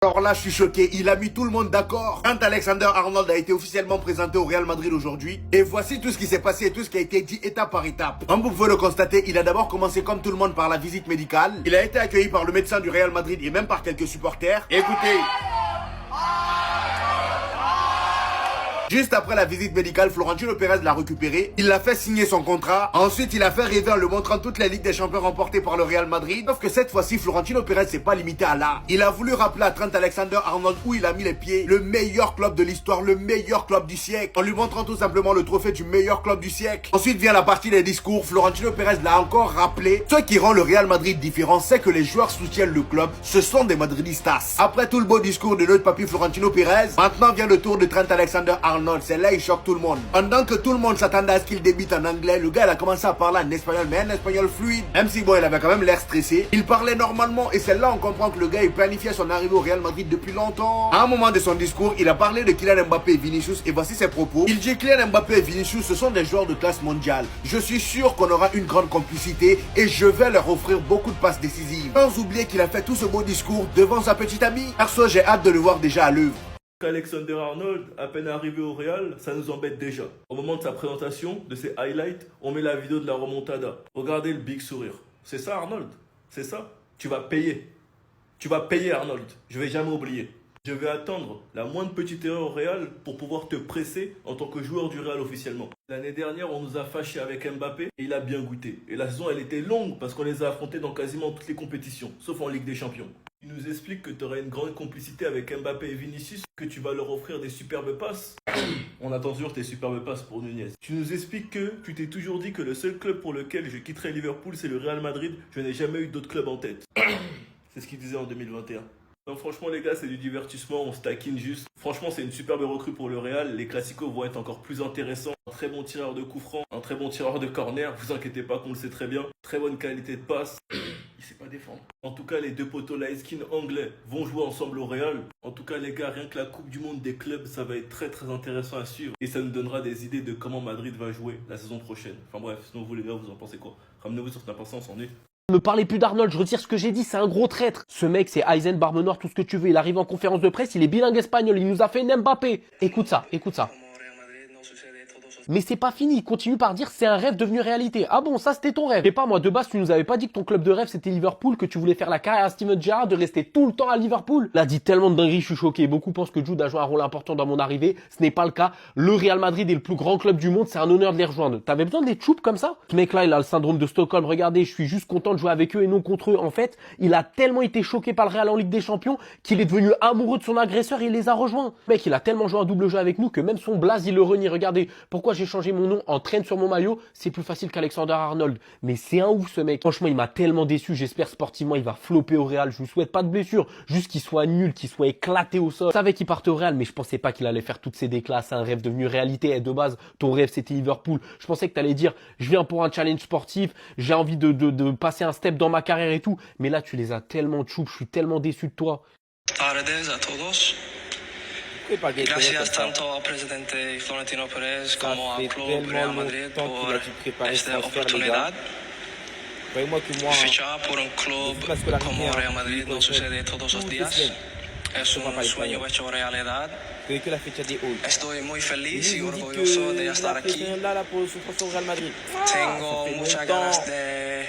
Alors là, je suis choqué. Il a mis tout le monde d'accord. Trent Alexander-Arnold a été officiellement présenté au Real Madrid aujourd'hui. Et voici tout ce qui s'est passé et tout ce qui a été dit étape par étape. Comme vous pouvez le constater, il a d'abord commencé comme tout le monde par la visite médicale. Il a été accueilli par le médecin du Real Madrid et même par quelques supporters. Écoutez. Juste après la visite médicale, Florentino Pérez l'a récupéré. Il l'a fait signer son contrat. Ensuite, il a fait rêver en le montrant toute la Ligue des Champions remportée par le Real Madrid. Sauf que cette fois-ci, Florentino Pérez s'est pas limité à là. Il a voulu rappeler à Trent Alexander-Arnold où il a mis les pieds. Le meilleur club de l'histoire, le meilleur club du siècle. En lui montrant tout simplement le trophée du meilleur club du siècle. Ensuite vient la partie des discours. Florentino Pérez l'a encore rappelé. Ce qui rend le Real Madrid différent, c'est que les joueurs soutiennent le club. Ce sont des Madridistas. Après tout le beau discours de notre papy Florentino Pérez, maintenant vient le tour de Trent Alexander-Arnold. C'est là il choque tout le monde. Pendant que tout le monde s'attendait à ce qu'il débute en anglais, le gars il a commencé à parler en espagnol, mais un espagnol fluide. Même si bon, il avait quand même l'air stressé. Il parlait normalement et c'est là on comprend que le gars il planifiait son arrivée au Real Madrid depuis longtemps. À un moment de son discours, il a parlé de Kylian Mbappé et Vinicius et voici ses propos. Il dit Kylian Mbappé et Vinicius ce sont des joueurs de classe mondiale. Je suis sûr qu'on aura une grande complicité et je vais leur offrir beaucoup de passes décisives. Sans oublier qu'il a fait tout ce beau discours devant sa petite amie. Perso, j'ai hâte de le voir déjà à l'œuvre. Alexander-Arnold, à peine arrivé au Real, ça nous embête déjà. Au moment de sa présentation, de ses highlights, on met la vidéo de la remontada. Regardez le big sourire. C'est ça Arnold? C'est ça? Tu vas payer. Tu vas payer Arnold. Je vais jamais oublier. Je vais attendre la moindre petite erreur au Real pour pouvoir te presser en tant que joueur du Real officiellement. L'année dernière, on nous a fâchés avec Mbappé et il a bien goûté. Et la saison, elle était longue parce qu'on les a affrontés dans quasiment toutes les compétitions, sauf en Ligue des Champions. Il nous explique que tu auras une grande complicité avec Mbappé et Vinicius, que tu vas leur offrir des superbes passes. On attend toujours tes superbes passes pour Nunez. Tu nous expliques que tu t'es toujours dit que le seul club pour lequel je quitterai Liverpool, c'est le Real Madrid. Je n'ai jamais eu d'autre club en tête. C'est ce qu'il disait en 2021. Non, franchement les gars, c'est du divertissement, on se taquine juste. Franchement, c'est une superbe recrue pour le Real. Les classicos vont être encore plus intéressants. Un très bon tireur de coups francs, un très bon tireur de corner. Vous inquiétez pas qu'on le sait très bien. Très bonne qualité de passe. Il sait pas défendre. En tout cas, les deux poteaux light skin anglais vont jouer ensemble au Real. En tout cas, les gars, rien que la Coupe du Monde des clubs, ça va être très très intéressant à suivre. Et ça nous donnera des idées de comment Madrid va jouer la saison prochaine. Enfin bref, sinon vous les gars, vous en pensez quoi? Ramenez-vous sur cette impatience, on est. Me parlez plus d'Arnold, je retire ce que j'ai dit, c'est un gros traître. Ce mec, c'est Aizen, Barbe Noire, tout ce que tu veux. Il arrive en conférence de presse, il est bilingue espagnol, il nous a fait une Mbappé. Écoute ça, écoute ça. Mais c'est pas fini, il continue par dire c'est un rêve devenu réalité. Ah bon, ça c'était ton rêve. Et pas moi, de base tu nous avais pas dit que ton club de rêve c'était Liverpool, que tu voulais faire la carrière à Steven Gerrard, de rester tout le temps à Liverpool. Là dit tellement de dingueries, je suis choqué. Beaucoup pensent que Jude a joué un rôle important dans mon arrivée. Ce n'est pas le cas. Le Real Madrid est le plus grand club du monde, c'est un honneur de les rejoindre. T'avais besoin des choups comme ça? Ce mec là, il a le syndrome de Stockholm. Regardez, je suis juste content de jouer avec eux et non contre eux. En fait, il a tellement été choqué par le Real en Ligue des Champions qu'il est devenu amoureux de son agresseur et il les a rejoints. Mec, il a tellement joué un double jeu avec nous que même son blaze, il le renie. Regardez, pourquoi j'ai changé mon nom en traîne sur mon maillot, c'est plus facile qu'Alexander Arnold. Mais c'est un ouf ce mec. Franchement, il m'a tellement déçu. J'espère sportivement, il va flopper au Real. Je vous souhaite pas de blessure. Juste qu'il soit nul, qu'il soit éclaté au sol. Je savais qu'il partait au Real, mais je pensais pas qu'il allait faire toutes ces déclats. C'est un rêve devenu réalité. Et de base, ton rêve, c'était Liverpool. Je pensais que t'allais dire, je viens pour un challenge sportif. J'ai envie de passer un step dans ma carrière et tout. Mais là, tu les as tellement choup. Je suis tellement déçu de toi. Tardes a todos. Gracias tanto al presidente Florentino Pérez como al club Real Madrid por esta oportunidad. Fichar por un club como Real Madrid no sucede todos los días. Es un sueño hecho realidad. Estoy muy feliz y orgulloso de estar aquí. Tengo muchas ganas de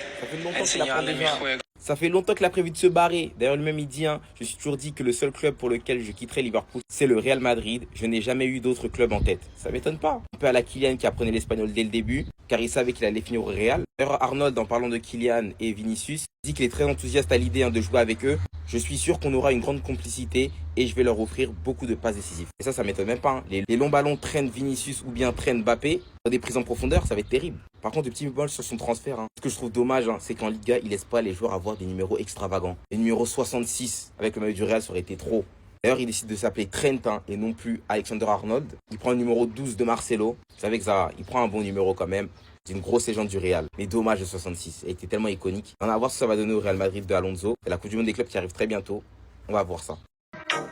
enseñarle mi juego. Ça fait longtemps qu'il a prévu de se barrer. D'ailleurs, lui-même, il dit, je me suis toujours dit que le seul club pour lequel je quitterai Liverpool, c'est le Real Madrid. Je n'ai jamais eu d'autre club en tête. Ça m'étonne pas. Un peu à la Kylian qui apprenait l'espagnol dès le début, car il savait qu'il allait finir au Real. D'ailleurs, Arnold, en parlant de Kylian et Vinicius, dit qu'il est très enthousiaste à l'idée de jouer avec eux. Je suis sûr qu'on aura une grande complicité et je vais leur offrir beaucoup de passes décisives. Et ça m'étonne même pas. Les longs ballons traînent Vinicius ou bien traînent Mbappé. Dans des prises en profondeur, ça va être terrible. Par contre, le petit bémol sur son transfert, ce que je trouve dommage, c'est qu'en Liga, il laisse pas les joueurs avoir des numéros extravagants. Le numéro 66 avec le maillot du Real, ça aurait été trop. D'ailleurs, il décide de s'appeler Trent et non plus Alexander Arnold. Il prend le numéro 12 de Marcelo. Vous savez que ça, il prend un bon numéro quand même. C'est une grosse légende du Real. Mais dommage le 66. Il était tellement iconique. On va voir ce que ça va donner au Real Madrid de Alonso. C'est la Coupe du Monde des clubs qui arrive très bientôt. On va voir ça.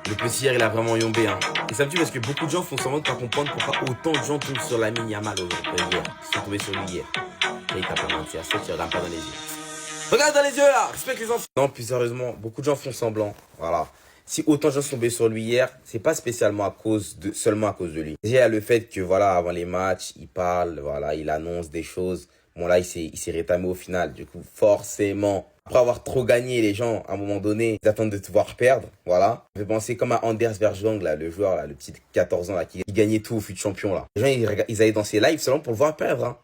Le petit hier, il a vraiment yombé. Et ça me tue parce que beaucoup de gens font semblant de pas comprendre pourquoi autant de gens tombent sur Lamine Yamal hier. Ils sont tombés sur lui hier. Et il tape la main. C'est à ça qu'il regarde pas dans les yeux. Regarde dans les yeux là. Respecte les enfants. Non, plus sérieusement, beaucoup de gens font semblant. Voilà. Si autant de gens sont tombés sur lui hier, c'est pas spécialement seulement à cause de lui. Déjà, il y a le fait que, voilà, avant les matchs, il parle, voilà, il annonce des choses. Bon, là, il s'est rétamé au final. Du coup, forcément, après avoir trop gagné, les gens, à un moment donné, ils attendent de te voir perdre, voilà. Je vais penser comme à Anders Bergwijn, là, le joueur, là, le petit de 14 ans, là, qui gagnait tout au fut de champion, là. Les gens, ils allaient dans ses lives seulement pour le voir perdre, hein.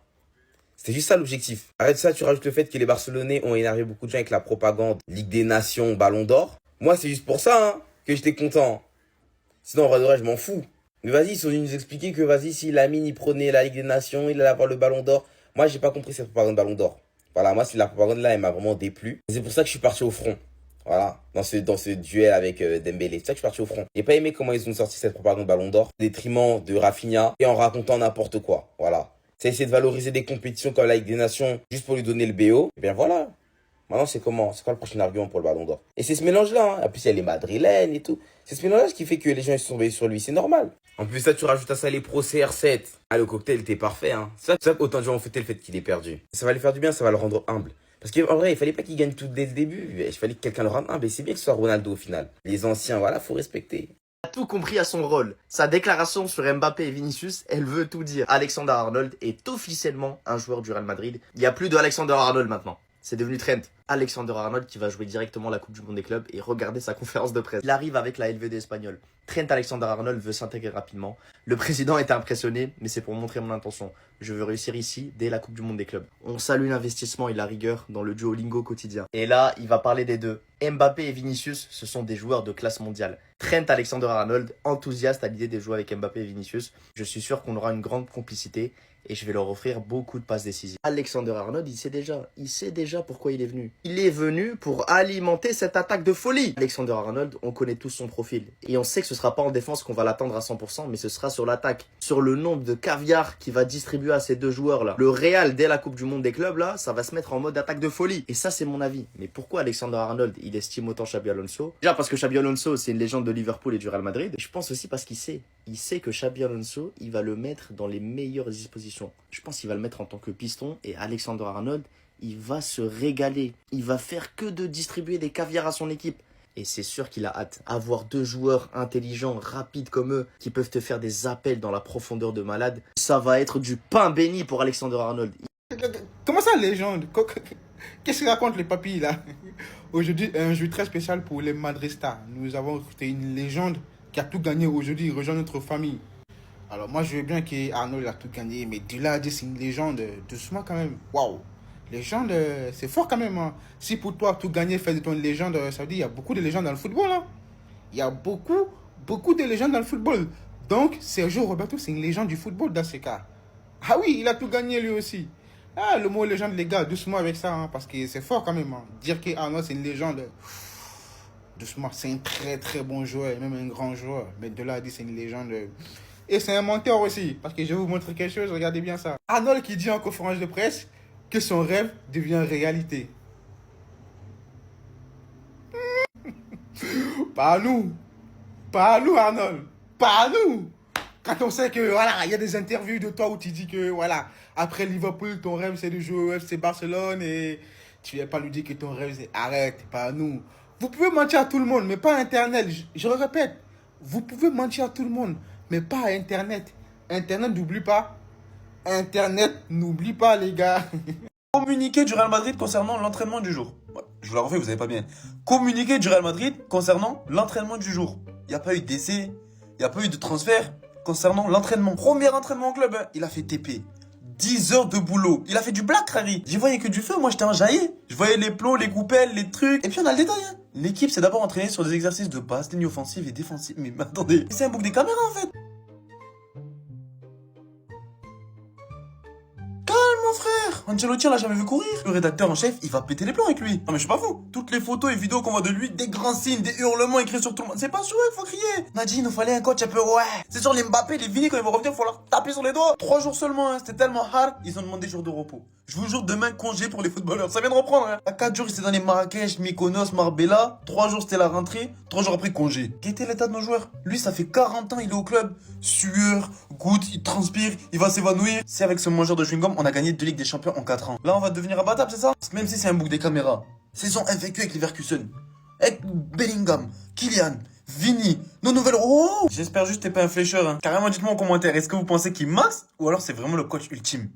C'était juste ça l'objectif. Arrête ça, tu rajoutes le fait que les Barcelonais ont énervé beaucoup de gens avec la propagande Ligue des Nations, Ballon d'Or. Moi, c'est juste pour ça, hein, que j'étais content. Sinon, en vrai de vrai, je m'en fous. Mais vas-y, ils sont venus nous expliquer que, vas-y, si Lamine, il prenait la Ligue des Nations, il allait avoir le Ballon d'Or. Moi, j'ai pas compris cette propagande Ballon d'Or. Voilà, moi, la propagande-là, elle m'a vraiment déplu. C'est pour ça que je suis parti au front. Voilà, dans ce duel avec Dembélé. C'est ça que je suis parti au front. J'ai pas aimé comment ils ont sorti cette propagande Ballon d'Or, au détriment de Rafinha et en racontant n'importe quoi. Voilà. C'est essayer de valoriser des compétitions comme la Ligue des Nations juste pour lui donner le BO. Et bien voilà. Maintenant, c'est quoi le prochain argument pour le Ballon d'Or? Et c'est ce mélange-là. Hein. En plus, il y a les madrilènes et tout. C'est ce mélange qui fait que les gens ils sont tombés sur lui. C'est normal. En plus, ça, tu rajoutes à ça les pros CR7. Ah, le cocktail était parfait. Hein. C'est ça qu'autant de gens ont fêté le fait qu'il ait perdu. Ça va lui faire du bien, ça va le rendre humble. Parce qu'en vrai, il fallait pas qu'il gagne tout dès le début. Il fallait que quelqu'un le rende humble. Et c'est bien que ce soit Ronaldo au final. Les anciens, voilà, faut respecter. A tout compris à son rôle. Sa déclaration sur Mbappé et Vinicius, elle veut tout dire. Alexander-Arnold est officiellement un joueur du Real Madrid. Il n'y a plus de Alexander-Arnold maintenant. C'est devenu Trent. Alexander-Arnold qui va jouer directement la Coupe du Monde des clubs et regarder sa conférence de presse. Il arrive avec la LVD espagnole. Trent Alexander-Arnold veut s'intégrer rapidement. Le président était impressionné, mais c'est pour montrer mon intention. Je veux réussir ici dès la Coupe du Monde des clubs. On salue l'investissement et la rigueur dans le Duolingo quotidien. Et là, il va parler des deux. Mbappé et Vinicius, ce sont des joueurs de classe mondiale. Trent Alexander-Arnold, enthousiaste à l'idée de jouer avec Mbappé et Vinicius. Je suis sûr qu'on aura une grande complicité et je vais leur offrir beaucoup de passes décisives. Alexander-Arnold, il sait déjà pourquoi il est venu. Il est venu pour alimenter cette attaque de folie. Alexander-Arnold, on connaît tous son profil. Et on sait que ce sera pas en défense qu'on va l'attendre à 100%, mais ce sera sur l'attaque. Sur le nombre de caviar qu'il va distribuer à ces deux joueurs-là. Le Real, dès la Coupe du Monde des clubs, là, ça va se mettre en mode attaque de folie. Et ça, c'est mon avis. Mais pourquoi Alexander-Arnold, il estime autant Xabi Alonso? Déjà parce que Xabi Alonso, c'est une légende de Liverpool et du Real Madrid. Et je pense aussi parce qu'il sait. Il sait que Xabi Alonso, il va le mettre dans les meilleures dispositions. Je pense qu'il va le mettre en tant que piston. Et Alexander-Arnold, il va se régaler. Il va faire que de distribuer des caviars à son équipe. Et c'est sûr qu'il a hâte. Avoir deux joueurs intelligents, rapides comme eux, qui peuvent te faire des appels dans la profondeur de malade, ça va être du pain béni pour Alexander-Arnold. Comment ça, légende? Qu'est-ce qu'il raconte les papilles là? Aujourd'hui, un jeu très spécial pour les Madristas. Nous avons recruté une légende qui a tout gagné aujourd'hui. Il rejoint notre famille. Alors moi, je veux bien qu'Arnold a tout gagné, mais de là à dire c'est une légende, doucement quand même. Waouh! Légende, c'est fort quand même. Hein. Si pour toi, tout gagner fait de toi une légende, ça veut dire qu'il y a beaucoup de légendes dans le football. Hein. Il y a beaucoup de légendes dans le football. Donc, Sergio Roberto, c'est une légende du football dans ces cas. Ah oui, il a tout gagné lui aussi. Ah, le mot légende, les gars, doucement avec ça, hein, parce que c'est fort quand même. Hein. Dire qu'Arnold, c'est une légende, doucement, c'est un très très bon joueur, même un grand joueur. Mais de là à dire c'est une légende. Et c'est un menteur aussi, parce que je vais vous montrer quelque chose, regardez bien ça. Arnold qui dit en conférence de presse que son rêve devient réalité. Pas à nous. Pas à nous, Arnold. Pas à nous. Quand on sait que, voilà, il y a des interviews de toi où tu dis que, voilà, après Liverpool, ton rêve, c'est de jouer au FC Barcelone et tu viens pas lui dire que ton rêve, c'est arrête, pas à nous. Vous pouvez mentir à tout le monde, mais pas à Internet. Je le répète, vous pouvez mentir à tout le monde, mais pas à Internet. Internet, n'oublie pas. Internet, n'oublie pas, les gars. Communiqué du Real Madrid concernant l'entraînement du jour. Ouais, je vous la refais, vous avez pas bien. Communiqué du Real Madrid concernant l'entraînement du jour. Il n'y a pas eu d'essai, il n'y a pas eu de transfert concernant l'entraînement. Premier entraînement au club, hein. Il a fait TP. 10 heures de boulot. Il a fait du black, Harry. J'y voyais que du feu, moi j'étais enjaillé. Je voyais les plots, les coupelles, les trucs. Et puis on a le détail, hein. L'équipe s'est d'abord entraînée sur des exercices de passe, ligne offensive et défensive. Mais attendez, c'est un bouc des caméras en fait. Frère, Ancelotti l'a jamais vu courir. Le rédacteur en chef, il va péter les plombs avec lui. Non mais je suis pas fou. Toutes les photos et vidéos qu'on voit de lui, des grands signes, des hurlements écrits sur tout le monde. C'est pas sûr, il faut crier. Nadine, il fallait un coach un peu ouais. C'est sur les Mbappé, les Vini, quand ils vont revenir, il faut leur taper sur les doigts. 3 jours seulement, hein. C'était tellement hard. Ils ont demandé jours de repos. Je vous jure, demain, congé pour les footballeurs. Ça vient de reprendre, hein. À 4 jours, ils étaient dans les Marrakech, Mykonos, Marbella. 3 jours, c'était la rentrée. 3 jours après, congé. Quel était l'état de nos joueurs? Lui, ça fait 40 ans, il est au club. Sueur, goutte, il transpire, il va s'évanouir. C'est avec ce mangeur de chewing-gum, on a gagné 2 Ligues des Champions en 4 ans. Là, on va devenir imbattable, c'est ça? Même si c'est un bouc des caméras. Saison invaincu avec Leverkusen. Avec Bellingham, Kylian, Vini, nos nouvelles... Oh, j'espère juste que t'es pas un flécheur. Hein. Carrément, dites-moi en commentaire, est-ce que vous pensez qu'il max ou alors c'est vraiment le coach ultime?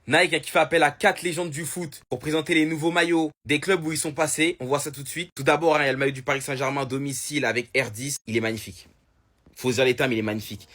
Nike a qui fait appel à 4 légendes du foot pour présenter les nouveaux maillots des clubs où ils sont passés. On voit ça tout de suite. Tout d'abord, il y a le maillot du Paris Saint-Germain domicile avec R10. Il est magnifique. Faut dire les termes, il est magnifique.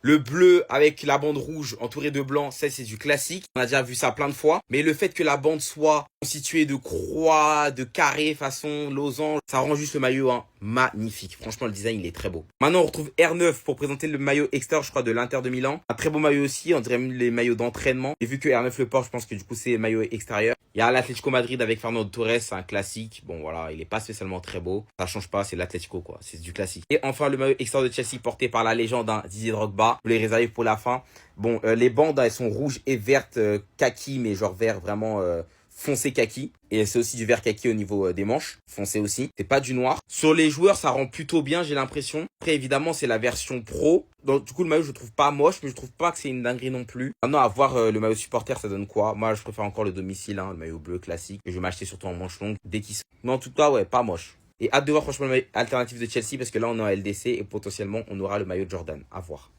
Le bleu avec la bande rouge entourée de blanc, ça c'est du classique. On a déjà vu ça plein de fois. Mais le fait que la bande soit constituée de croix, de carrés, façon losange, ça rend juste le maillot magnifique. Franchement, le design, il est très beau. Maintenant, on retrouve R9 pour présenter le maillot extérieur, je crois, de l'Inter de Milan. Un très beau maillot aussi, on dirait même les maillots d'entraînement. Et vu que R9 le porte, je pense que du coup, c'est le maillot extérieur. Il y a l'Atlético Madrid avec Fernando Torres, c'est un classique. Bon, voilà, il est pas spécialement très beau. Ça change pas, c'est l'Atlético, quoi. C'est du classique. Et enfin, le maillot extérieur de Chelsea porté par la légende Didier Drogba. Vous les réservez pour la fin. Bon, les bandes, elles sont rouges et vertes, kaki, mais genre vert vraiment foncé kaki. Et c'est aussi du vert kaki au niveau des manches, foncé aussi. C'est pas du noir. Sur les joueurs, ça rend plutôt bien, j'ai l'impression. Après, évidemment, c'est la version pro. Donc, du coup, le maillot, je le trouve pas moche, mais je trouve pas que c'est une dinguerie non plus. Maintenant, à voir le maillot supporter, ça donne quoi? Moi, je préfère encore le domicile, hein, le maillot bleu classique. Que je vais m'acheter surtout en manche longue dès qu'il sort. Mais en tout cas, ouais, pas moche. Et hâte de voir franchement le maillot alternatif de Chelsea parce que là, on est en LDC et potentiellement, on aura le maillot de Jordan. À voir.